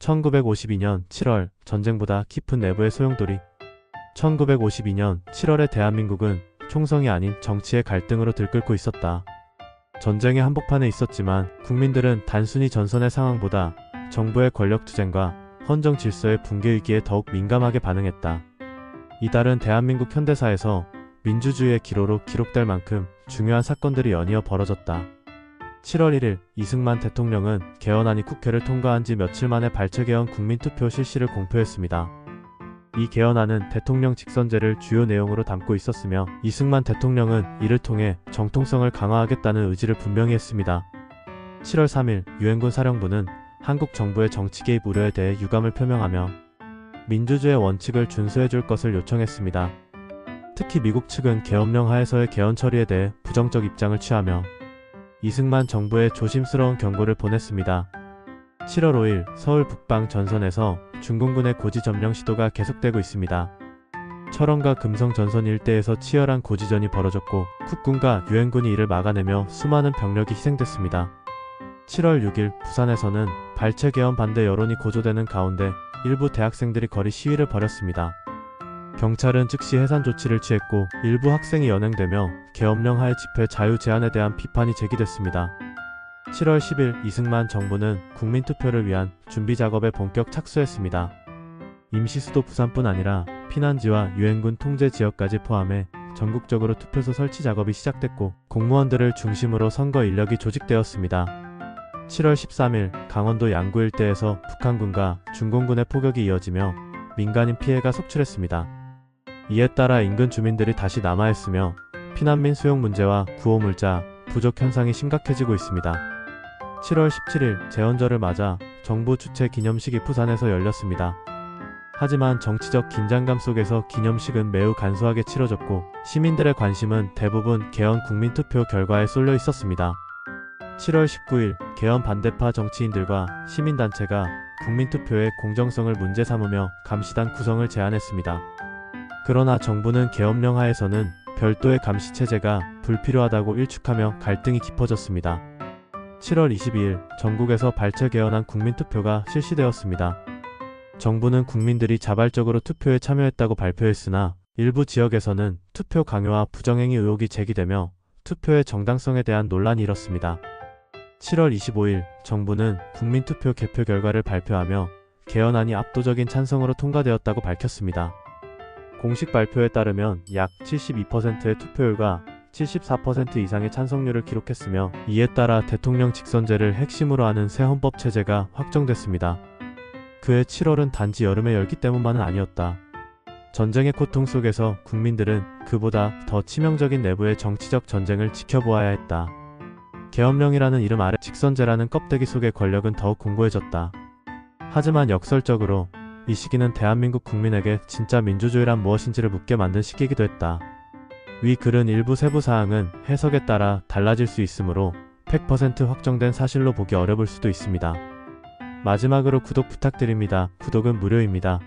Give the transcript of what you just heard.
1952년 7월 전쟁보다 깊은 내부의 소용돌이. 1952년 7월의 대한민국은 총성이 아닌 정치의 갈등으로 들끓고 있었다. 전쟁의 한복판에 있었지만 국민들은 단순히 전선의 상황보다 정부의 권력투쟁과 헌정 질서의 붕괴 위기에 더욱 민감하게 반응했다. 이달은 대한민국 현대사에서 민주주의의 기로로 기록될 만큼 중요한 사건들이 연이어 벌어졌다. 7월 1일 이승만 대통령은 개헌안이 국회를 통과한 지 며칠 만에 발췌개헌 국민투표 실시를 공표했습니다. 이 개헌안은 대통령 직선제를 주요 내용으로 담고 있었으며 이승만 대통령은 이를 통해 정통성을 강화하겠다는 의지를 분명히 했습니다. 7월 3일 유엔군 사령부는 한국 정부의 정치 개입 우려에 대해 유감을 표명하며 민주주의 원칙을 준수해줄 것을 요청했습니다. 특히 미국 측은 계엄령 하에서의 개헌 처리에 대해 부정적 입장을 취하며 이승만 정부에 조심스러운 경고를 보냈습니다. 7월 5일 서울 북방 전선에서 중공군의 고지 점령 시도가 계속되고 있습니다. 철원과 금성 전선 일대에서 치열한 고지전이 벌어졌고 국군과 유엔군이 이를 막아내며 수많은 병력이 희생됐습니다. 7월 6일 부산에서는 발췌 개헌 반대 여론이 고조되는 가운데 일부 대학생들이 거리 시위를 벌였습니다. 경찰은 즉시 해산 조치를 취했고 일부 학생이 연행되며 계엄령 하의 집회 자유 제한에 대한 비판이 제기됐습니다. 7월 10일 이승만 정부는 국민투표를 위한 준비 작업에 본격 착수했습니다. 임시수도 부산뿐 아니라 피난지와 유엔군 통제 지역까지 포함해 전국적으로 투표소 설치 작업이 시작됐고 공무원들을 중심으로 선거 인력이 조직되었습니다. 7월 13일 강원도 양구 일대에서 북한군과 중공군의 포격이 이어지며 민간인 피해가 속출했습니다. 이에 따라 인근 주민들이 다시 남하했으며 피난민 수용 문제와 구호물자 부족 현상이 심각해지고 있습니다. 7월 17일 제헌절을 맞아 정부 주최 기념식이 부산에서 열렸습니다. 하지만 정치적 긴장감 속에서 기념식은 매우 간소하게 치러졌고 시민들의 관심은 대부분 개헌 국민투표 결과에 쏠려 있었습니다. 7월 19일 개헌 반대파 정치인들과 시민단체가 국민투표의 공정성을 문제 삼으며 감시단 구성을 제안했습니다. 그러나 정부는 계엄령 하에서는 별도의 감시체제가 불필요하다고 일축하며 갈등이 깊어졌습니다. 7월 22일 전국에서 발췌 개헌안 국민투표가 실시되었습니다. 정부는 국민들이 자발적으로 투표에 참여했다고 발표했으나 일부 지역에서는 투표 강요와 부정행위 의혹이 제기되며 투표의 정당성에 대한 논란이 일었습니다. 7월 25일 정부는 국민투표 개표 결과를 발표하며 개헌안이 압도적인 찬성으로 통과되었다고 밝혔습니다. 공식 발표에 따르면 약 72%의 투표율과 74% 이상의 찬성률을 기록했으며 이에 따라 대통령 직선제를 핵심으로 하는 새 헌법 체제가 확정됐습니다. 그해 7월은 단지 여름의 열기 때문만은 아니었다. 전쟁의 고통 속에서 국민들은 그보다 더 치명적인 내부의 정치적 전쟁을 지켜보아야 했다. 계엄령이라는 이름 아래 직선제라는 껍데기 속의 권력은 더욱 공고해졌다. 하지만 역설적으로 이 시기는 대한민국 국민에게 진짜 민주주의란 무엇인지를 묻게 만든 시기이기도 했다. 위 글은 일부 세부 사항은 해석에 따라 달라질 수 있으므로 100% 확정된 사실로 보기 어려울 수도 있습니다. 마지막으로 구독 부탁드립니다. 구독은 무료입니다.